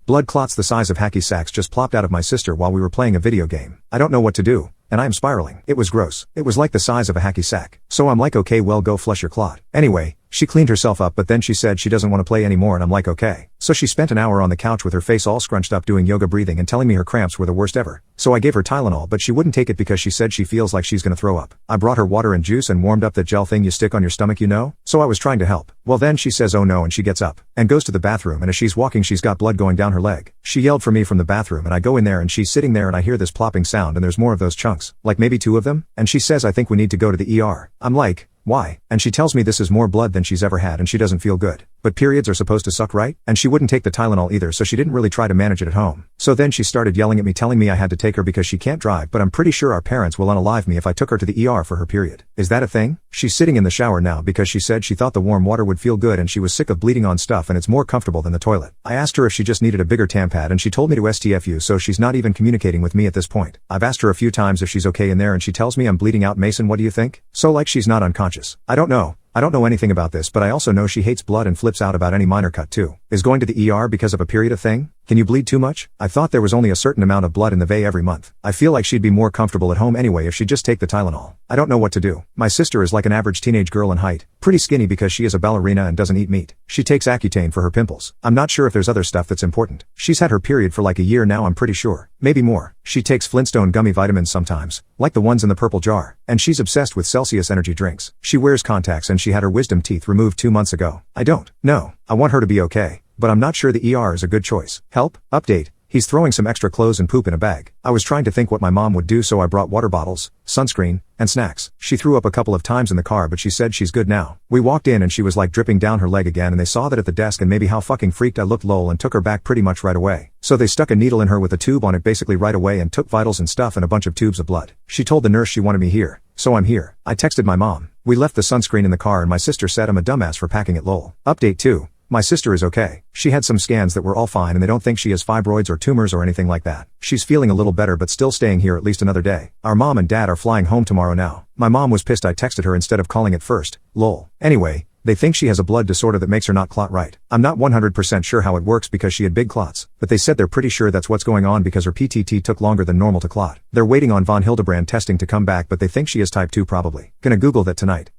Blood clots the size of hacky sacks just plopped out of my sister while we were playing a video game. I don't know what to do, and I am spiraling. It was gross. It was like the size of a hacky sack. So I'm like, okay, well, go flush your clot. Anyway, she cleaned herself up, but then she said she doesn't want to play anymore, and I'm like, okay. So she spent an hour on the couch with her face all scrunched up doing yoga breathing and telling me her cramps were the worst ever. So I gave her Tylenol, but she wouldn't take it because she said she feels like she's gonna throw up. I brought her water and juice and warmed up that gel thing you stick on your stomach, you know? So I was trying to help. Well, then she says oh no, and she gets up and goes to the bathroom, and as she's walking she's got blood going down her leg. She yelled for me from the bathroom, and I go in there and she's sitting there, and I hear this plopping sound, and there's more of those chunks, like maybe 2 of them, and she says I think we need to go to the ER. I'm like, why? And she tells me this is more blood than she's ever had and she doesn't feel good. But periods are supposed to suck, right? And she wouldn't take the Tylenol either, so she didn't really try to manage it at home. So then she started yelling at me, telling me I had to take her because she can't drive, but I'm pretty sure our parents will unalive me if I took her to the ER for her period. Is that a thing? She's sitting in the shower now because she said she thought the warm water would feel good and she was sick of bleeding on stuff and it's more comfortable than the toilet. I asked her if she just needed a bigger tampad and she told me to STFU, so she's not even communicating with me at this point. I've asked her a few times if she's okay in there and she tells me I'm bleeding out. Mason, what do you think? So like she's not unconscious. I don't know anything about this, but I also know she hates blood and flips out about any minor cut too. Is going to the ER because of a period a thing? Can you bleed too much? I thought there was only a certain amount of blood in the vein every month. I feel like she'd be more comfortable at home anyway if she'd just take the Tylenol. I don't know what to do. My sister is like an average teenage girl in height, pretty skinny because she is a ballerina and doesn't eat meat. She takes Accutane for her pimples. I'm not sure if there's other stuff that's important. She's had her period for like a year now, I'm pretty sure. Maybe more. She takes Flintstone gummy vitamins sometimes, like the ones in the purple jar, and she's obsessed with Celsius energy drinks. She wears contacts and she had her wisdom teeth removed 2 months ago. I don't know. I want her to be okay, but I'm not sure the ER is a good choice. Help? Update. He's throwing some extra clothes and poop in a bag. I was trying to think what my mom would do, so I brought water bottles, sunscreen, and snacks. She threw up a couple of times in the car, but she said she's good now. We walked in and she was like dripping down her leg again, and they saw that at the desk and maybe how fucking freaked I looked, lol, and took her back pretty much right away. So they stuck a needle in her with a tube on it basically right away and took vitals and stuff and a bunch of tubes of blood. She told the nurse she wanted me here, so I'm here. I texted my mom. We left the sunscreen in the car and my sister said I'm a dumbass for packing it, lol. Update 2. My sister is okay. She had some scans that were all fine and they don't think she has fibroids or tumors or anything like that. She's feeling a little better but still staying here at least another day. Our mom and dad are flying home tomorrow now. My mom was pissed I texted her instead of calling it first, lol. Anyway, they think she has a blood disorder that makes her not clot right. I'm not 100% sure how it works because she had big clots, but they said they're pretty sure that's what's going on because her PTT took longer than normal to clot. They're waiting on von Hildebrand testing to come back, but they think she is type 2 probably. Gonna Google that tonight.